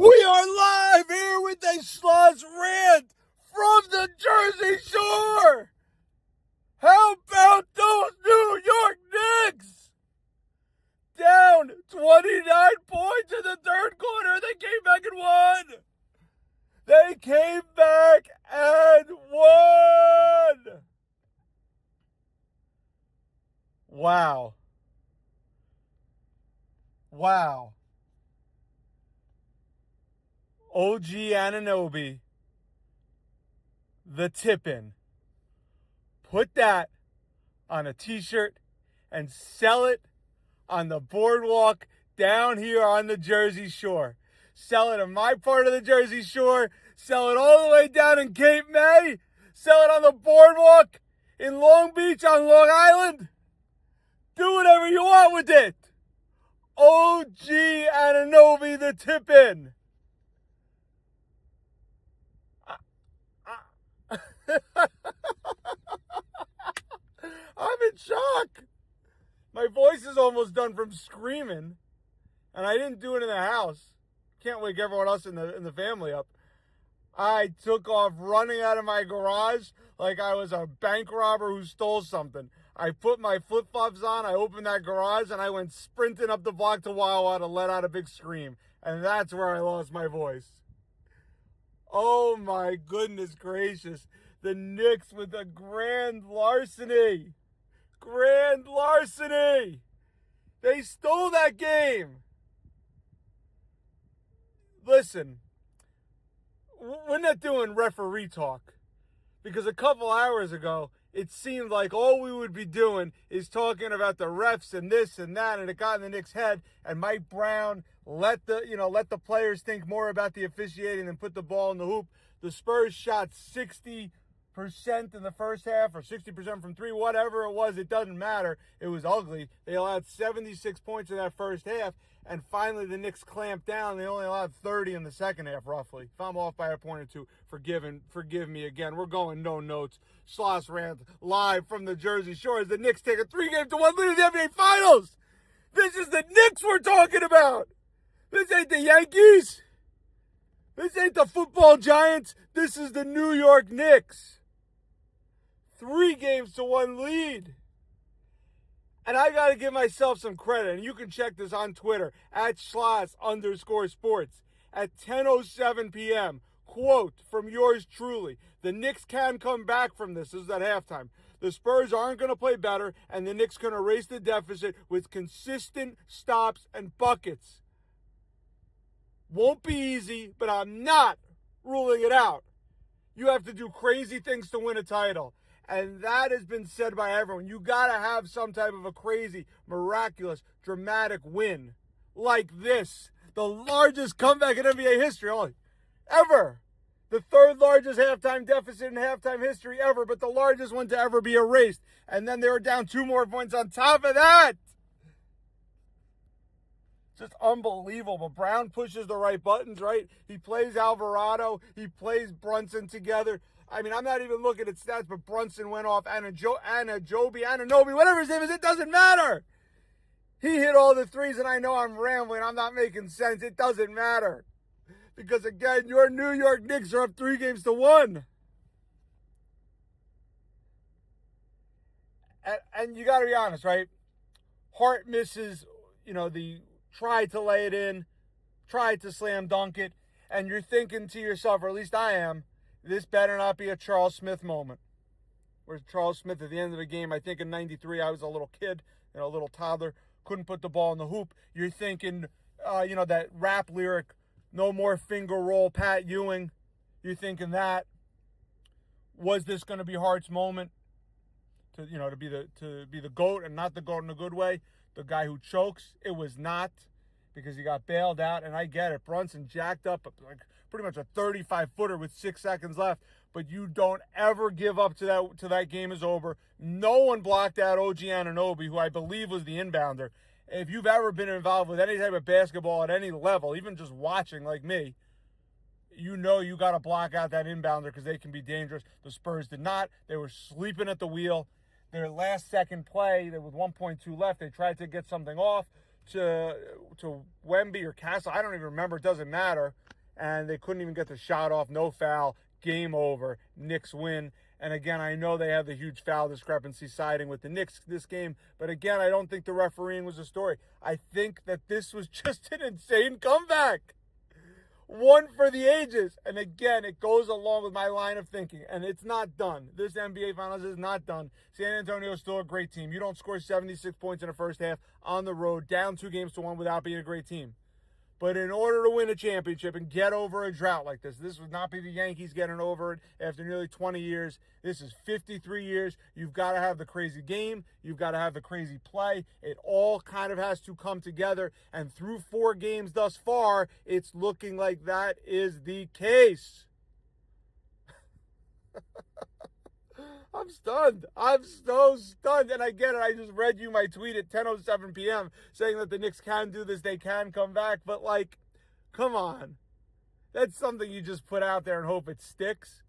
We are live here with a SchlossRant from the Jersey Shore. How about those New York Knicks? Down 29 points in the third quarter. They came back and won. They came back and won. Wow. Wow. OG Anunoby, the tip-in. Put that on a t-shirt and sell it on the boardwalk down here on the Jersey Shore. Sell it in my part of the Jersey Shore. Sell it all the way down in Cape May. Sell it on the boardwalk in Long Beach on Long Island. Do whatever you want with it. OG Anunoby, the tip-in. I'm in shock. My voice is almost done from screaming, and I didn't do it in the house. Can't wake everyone else in the family up. I took off running out of my garage like I was a bank robber who stole something. I put my flip-flops on, I opened that garage, and I went sprinting up the block to Wawa to let out a big scream. And that's where I lost my voice. Oh my goodness gracious. The Knicks with a grand larceny. Grand larceny. They stole that game. Listen, we're not doing referee talk, because a couple hours ago, it seemed like all we would be doing is talking about the refs and this and that, and it got in the Knicks' head, and Mike Brown let the players think more about the officiating than put the ball in the hoop. The Spurs shot 60% in the first half, or 60% from three, whatever it was, it doesn't matter. It was ugly. They allowed 76 points in that first half, and finally the Knicks clamped down. They only allowed 30 in the second half, roughly. If I'm off by a point or two, forgive me again. We're going no notes. SchlossRant live from the Jersey Shore as the Knicks take a 3-1 lead in the NBA Finals. This is the Knicks we're talking about. This ain't the Yankees. This ain't the football Giants. This is the New York Knicks. 3-1 lead. And I got to give myself some credit. And you can check this on Twitter at @Schloss_sports. At 10:07 p.m., quote from yours truly, the Knicks can come back from this. This is at halftime. The Spurs aren't going to play better, and the Knicks going to erase the deficit with consistent stops and buckets. Won't be easy, but I'm not ruling it out. You have to do crazy things to win a title. And that has been said by everyone. You got to have some type of a crazy, miraculous, dramatic win. Like this. The largest comeback in NBA history ever. The third largest halftime deficit in halftime history ever, but the largest one to ever be erased. And then they were down 2 more points on top of that. Just unbelievable. Brown pushes the right buttons, right? He plays Alvarado. He plays Brunson together. I mean, I'm not even looking at stats, but Brunson went off. Anunoby, whatever his name is, it doesn't matter. He hit all the threes, and I know I'm rambling. I'm not making sense. It doesn't matter. Because, again, your New York Knicks are up 3-1. And you got to be honest, right? Hart misses, the try to lay it in, try to slam dunk it, and you're thinking to yourself, or at least I am, this better not be a Charles Smith moment. Where's Charles Smith at the end of the game? I think in 93, I was a little kid, a little toddler, couldn't put the ball in the hoop. You're thinking, that rap lyric, no more finger roll, Pat Ewing. You're thinking that. Was this going to be Hart's moment to be the GOAT, and not the GOAT in a good way? The guy who chokes? It was not, because he got bailed out, and I get it. Brunson jacked up like pretty much a 35-footer with 6 seconds left, but you don't ever give up till that game is over. No one blocked out OG Anunoby, who I believe was the inbounder. If you've ever been involved with any type of basketball at any level, even just watching like me, you got to block out that inbounder because they can be dangerous. The Spurs did not. They were sleeping at the wheel. Their last second play, there was 1.2 left. They tried to get something off. to Wemby or Castle. I don't even remember. It doesn't matter. And they couldn't even get the shot off. No foul. Game over. Knicks win. And again, I know they have the huge foul discrepancy siding with the Knicks this game. But again, I don't think the refereeing was a story. I think that this was just an insane comeback. One for the ages. And again, it goes along with my line of thinking. And it's not done. This NBA Finals is not done. San Antonio is still a great team. You don't score 76 points in the first half on the road, down 2-1 without being a great team. But in order to win a championship and get over a drought like this would not be the Yankees getting over it after nearly 20 years. This is 53 years. You've got to have the crazy game. You've got to have the crazy play. It all kind of has to come together. And through 4 games thus far, it's looking like that is the case. I'm stunned. I'm so stunned. And I get it. I just read you my tweet at 10:07 p.m. saying that the Knicks can do this. They can come back. But, like, come on. That's something you just put out there and hope it sticks.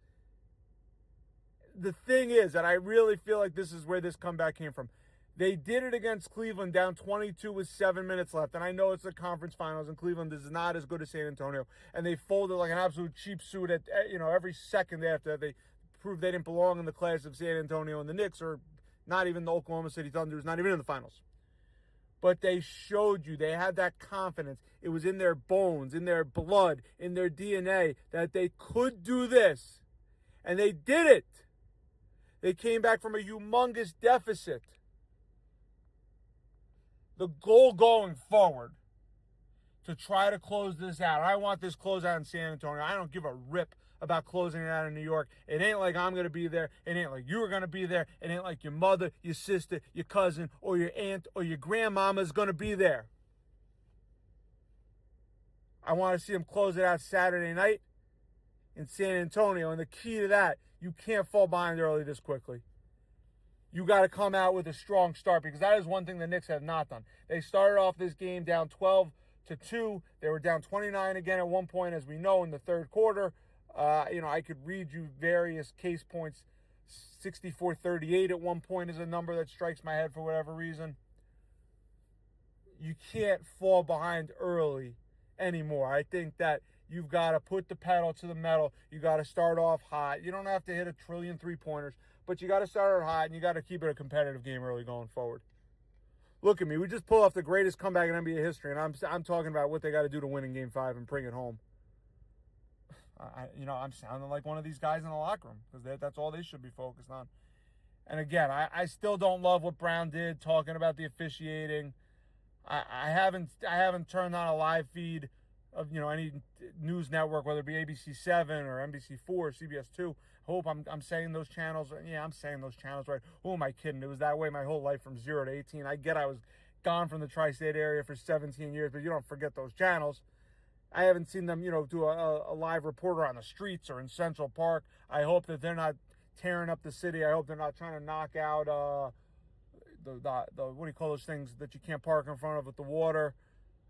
The thing is that I really feel like this is where this comeback came from. They did it against Cleveland down 22 with 7 minutes left. And I know it's the conference finals, and Cleveland is not as good as San Antonio. And they folded like an absolute cheap suit at every second after they proved they didn't belong in the class of San Antonio and the Knicks, or not even the Oklahoma City Thunder, who's not even in the finals. But they showed you, they had that confidence. It was in their bones, in their blood, in their DNA that they could do this. And they did it. They came back from a humongous deficit. The goal going forward to try to close this out. I want this close out in San Antonio. I don't give a rip about closing it out in New York. It ain't like I'm going to be there. It ain't like you're going to be there. It ain't like your mother, your sister, your cousin, or your aunt, or your grandmama is going to be there. I want to see them close it out Saturday night in San Antonio. And the key to that, you can't fall behind early this quickly. You got to come out with a strong start, because that is one thing the Knicks have not done. They started off this game down 12-2. They were down 29 again at one point, as we know, in the third quarter. I could read you various case points. 64-38 at one point is a number that strikes my head for whatever reason. You can't fall behind early anymore. I think that you've got to put the pedal to the metal. You got to start off hot. You don't have to hit a trillion three-pointers, but you got to start out hot, and you got to keep it a competitive game early going forward. Look at me. We just pulled off the greatest comeback in NBA history, and I'm talking about what they got to do to win in Game 5 and bring it home. I'm sounding like one of these guys in the locker room, because that's all they should be focused on. And again, I still don't love what Brown did, talking about the officiating. I haven't turned on a live feed of any news network, whether it be ABC7 or NBC4 or CBS2. Hope I'm saying those channels. Yeah, I'm saying those channels right. Who am I kidding? It was that way my whole life from 0 to 18. I get I was gone from the tri-state area for 17 years, but you don't forget those channels. I haven't seen them, do a live reporter on the streets or in Central Park. I hope that they're not tearing up the city. I hope they're not trying to knock out the what do you call those things that you can't park in front of with the water?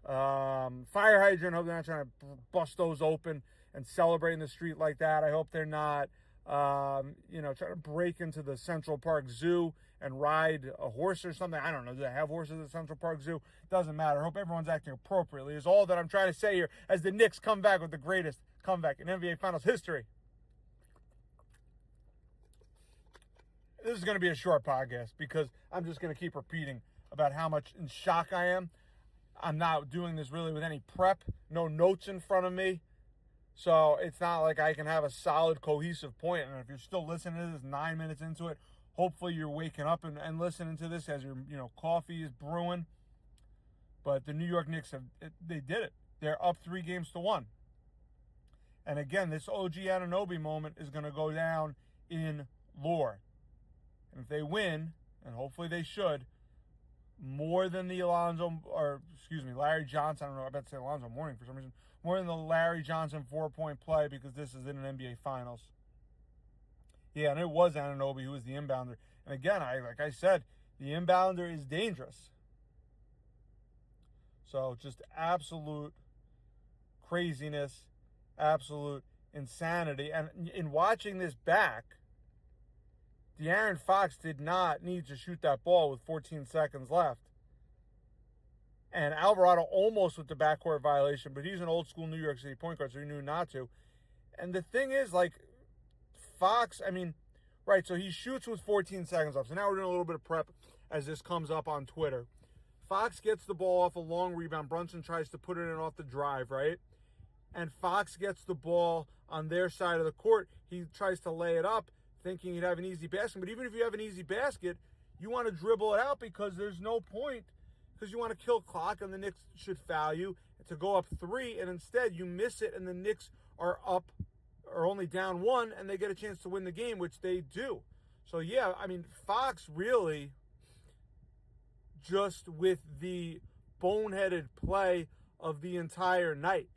Fire hydrant. I hope they're not trying to bust those open and celebrate in the street like that. I hope they're not, trying to break into the Central Park Zoo and ride a horse or something. I don't know. Do they have horses at Central Park Zoo? Doesn't matter. I hope everyone's acting appropriately is all that I'm trying to say here as the Knicks come back with the greatest comeback in NBA Finals history. This is going to be a short podcast, because I'm just going to keep repeating about how much in shock I am. I'm not doing this really with any prep, no notes in front of me. So it's not like I can have a solid, cohesive point. And if you're still listening to this 9 minutes into it, hopefully you're waking up and listening to this as your coffee is brewing. But the New York Knicks they did it. They're up 3-1. And again, this OG Anunoby moment is going to go down in lore. And if they win, and hopefully they should, more than the Larry Johnson, I don't know, I bet to say Alonzo Mourning for some reason, more than the Larry Johnson 4-point play, because this is in an NBA Finals. Yeah, and it was Anunoby who was the inbounder. And again, like I said, the inbounder is dangerous. So just absolute craziness, absolute insanity. And in watching this back, De'Aaron Fox did not need to shoot that ball with 14 seconds left. And Alvarado almost with the backcourt violation, but he's an old school New York City point guard, so he knew not to. And the thing is, like, Fox, I mean, right, so he shoots with 14 seconds left. So now we're doing a little bit of prep as this comes up on Twitter. Fox gets the ball off a long rebound. Brunson tries to put it in off the drive, right? And Fox gets the ball on their side of the court. He tries to lay it up, thinking he'd have an easy basket. But even if you have an easy basket, you want to dribble it out because there's no point, because you want to kill clock and the Knicks should foul you to go up 3, and instead you miss it and the Knicks are up or only down 1 and they get a chance to win the game, which they do. So yeah, I mean, Fox really just with the boneheaded play of the entire night.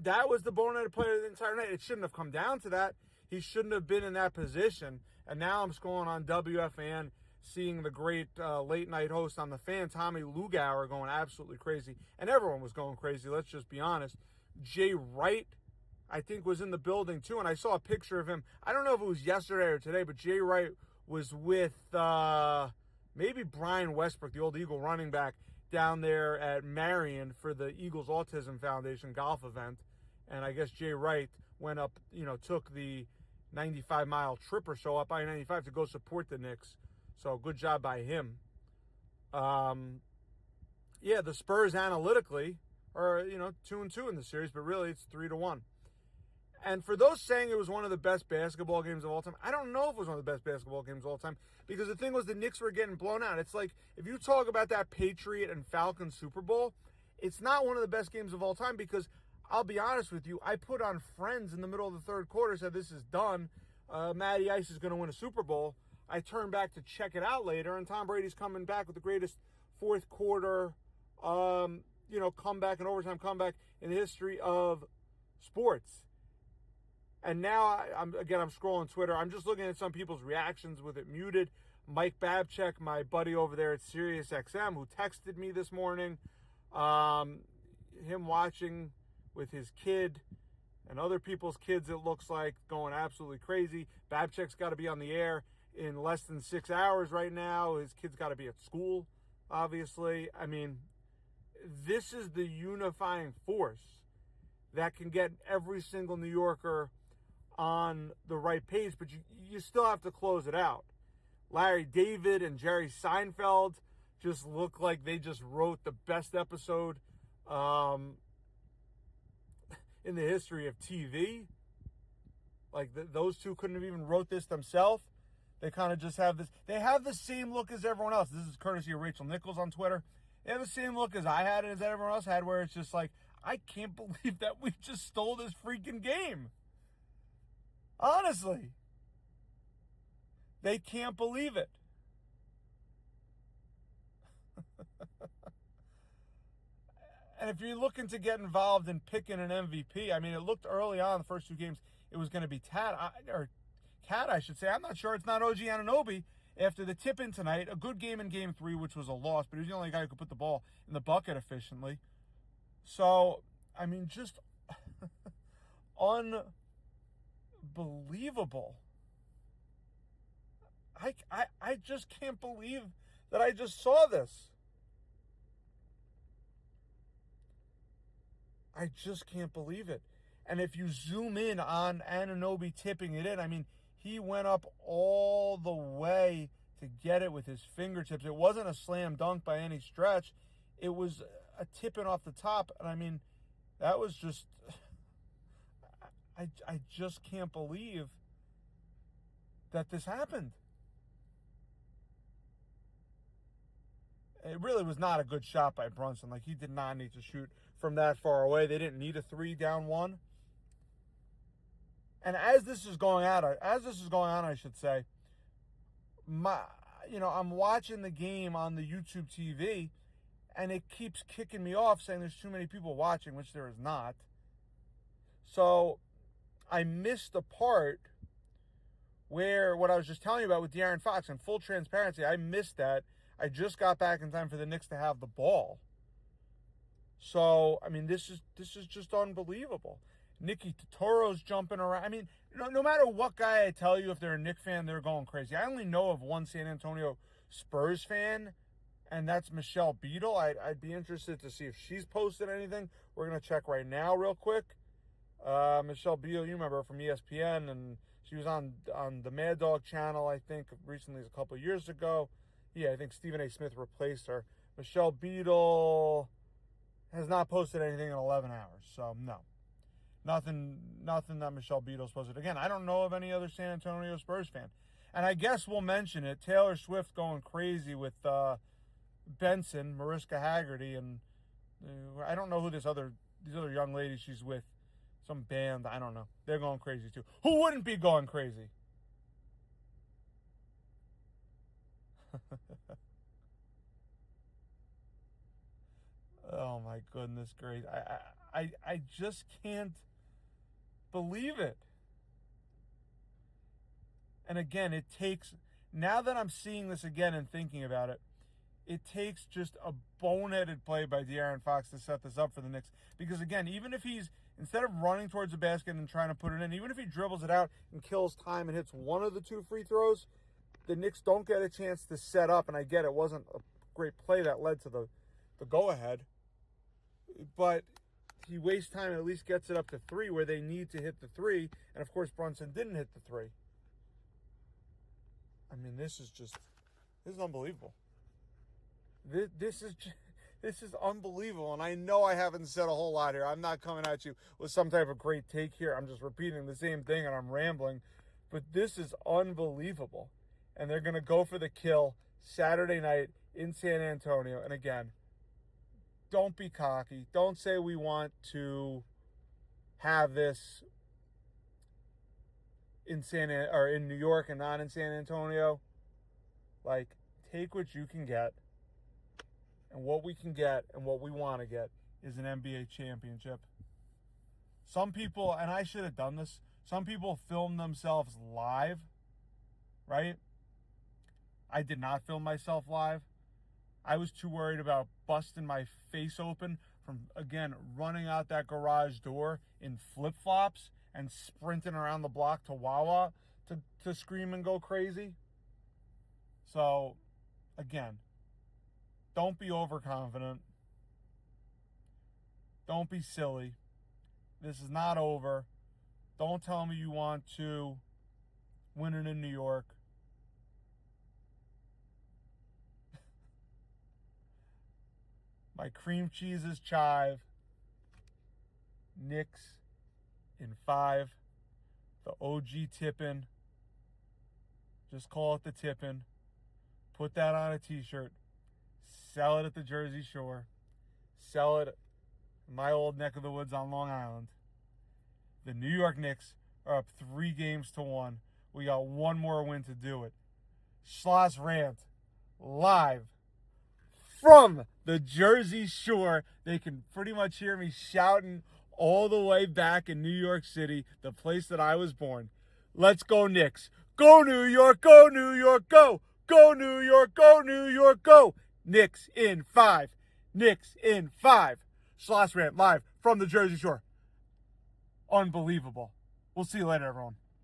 That was the boneheaded play of the entire night. It shouldn't have come down to that. He shouldn't have been in that position. And now I'm scrolling on WFAN, seeing the great late night host on The Fan, Tommy Lugauer, going absolutely crazy. And everyone was going crazy, let's just be honest. Jay Wright, I think, was in the building too. And I saw a picture of him. I don't know if it was yesterday or today, but Jay Wright was with maybe Brian Westbrook, the old Eagle running back, down there at Marion for the Eagles Autism Foundation golf event. And I guess Jay Wright went up, took the 95-mile trip or so up I-95 to go support the Knicks. So good job by him. Yeah, the Spurs analytically are, 2-2 in the series, but really it's 3-1. And for those saying it was one of the best basketball games of all time, I don't know if it was one of the best basketball games of all time, because the thing was the Knicks were getting blown out. It's like, if you talk about that Patriot and Falcons Super Bowl, it's not one of the best games of all time, because I'll be honest with you, I put on Friends in the middle of the third quarter, said this is done, Matty Ice is going to win a Super Bowl. I turned back to check it out later, and Tom Brady's coming back with the greatest fourth quarter, comeback and overtime comeback in the history of sports. And now, I'm scrolling Twitter. I'm just looking at some people's reactions with it muted. Mike Babchek, my buddy over there at SiriusXM, who texted me this morning, him watching with his kid and other people's kids, it looks like, going absolutely crazy. Babchek's got to be on the air in less than 6 hours right now. His kid's got to be at school, obviously. I mean, this is the unifying force that can get every single New Yorker on the right page, but you still have to close it out. Larry David and Jerry Seinfeld just look like they just wrote the best episode in the history of TV. Like, those two couldn't have even wrote this themselves. They kind of just have this. They have the same look as everyone else. This is courtesy of Rachel Nichols on Twitter. They have the same look as I had and as everyone else had, where it's just like, I can't believe that we just stole this freaking game. Honestly. They can't believe it. And if you're looking to get involved in picking an MVP, I mean, it looked early on, the first 2 games, it was going to be Cat, I should say. I'm not sure. It's not OG Anunoby. After the tip-in tonight, a good game in Game 3, which was a loss, but he was the only guy who could put the ball in the bucket efficiently. So, I mean, just unbelievable. I just can't believe that I just saw this. I just can't believe it. And if you zoom in on Anunoby tipping it in, I mean, he went up all the way to get it with his fingertips. It wasn't a slam dunk by any stretch. It was a tipping off the top. And I mean, that was just, I just can't believe that this happened. It really was not a good shot by Brunson. Like, he did not need to shoot from that far away. They didn't need a 3 down 1. And as this is going on, I should say, I'm watching the game on the YouTube TV, and it keeps kicking me off saying there's too many people watching, which there is not. So I missed the part where what I was just telling you about with De'Aaron Fox. In full transparency, I missed that. I just got back in time for the Knicks to have the ball. So, I mean, this is just unbelievable. Nicky Totoro's jumping around. I mean, no matter what guy I tell you, if they're a Knicks fan, they're going crazy. I only know of one San Antonio Spurs fan, and that's Michelle Beadle. I'd be interested to see if she's posted anything. We're going to check right now real quick. Michelle Beadle, you remember her from ESPN, and she was on the Mad Dog channel, I think, recently, a couple of years ago. Yeah, I think Stephen A. Smith replaced her. Michelle Beadle has not posted anything in 11 hours, so no. Nothing that Michelle Beadle's posted. Again, I don't know of any other San Antonio Spurs fan. And I guess we'll mention it. Taylor Swift going crazy with Benson, Mariska Haggerty, and I don't know who these other young ladies she's with. Some band, I don't know. They're going crazy too. Who wouldn't be going crazy? Oh my goodness gracious. I just can't believe it. And again, it takes, now that I'm seeing this again and thinking about it, it takes just a boneheaded play by De'Aaron Fox to set this up for the Knicks. Because again, even if he's, instead of running towards the basket and trying to put it in, even if he dribbles it out and kills time and hits one of the two free throws, the Knicks don't get a chance to set up. And I get it wasn't a great play that led to the go-ahead. But he wastes time and at least gets it up to three where they need to hit the three. And of course, Brunson didn't hit the three. I mean, this is unbelievable. This is unbelievable, and I know I haven't said a whole lot here. I'm not coming at you with some type of great take here. I'm just repeating the same thing, and I'm rambling. But this is unbelievable. And they're going to go for the kill Saturday night in San Antonio. And again, don't be cocky. Don't say we want to have this in New York and not in San Antonio. Like, take what you can get. And what we can get and what we want to get is an NBA championship. Some people, and I should have done this, some people film themselves live, right? I did not film myself live. I was too worried about busting my face open from, again, running out that garage door in flip-flops and sprinting around the block to Wawa to scream and go crazy. So, again, don't be overconfident. Don't be silly. This is not over. Don't tell me you want to win it in New York. My cream cheese is chive. Knicks in 5. The OG tippin'. Just call it the tippin'. Put that on a t-shirt. Sell it at the Jersey Shore. Sell it in my old neck of the woods on Long Island. The New York Knicks are up 3-1. We got one more win to do it. SchlossRant live from the Jersey Shore. They can pretty much hear me shouting all the way back in New York City, the place that I was born. Let's go Knicks. Go New York, go New York, go. Go New York, go New York, go. Knicks in 5. Knicks in 5. SchlossRant live from the Jersey Shore. Unbelievable. We'll see you later, everyone.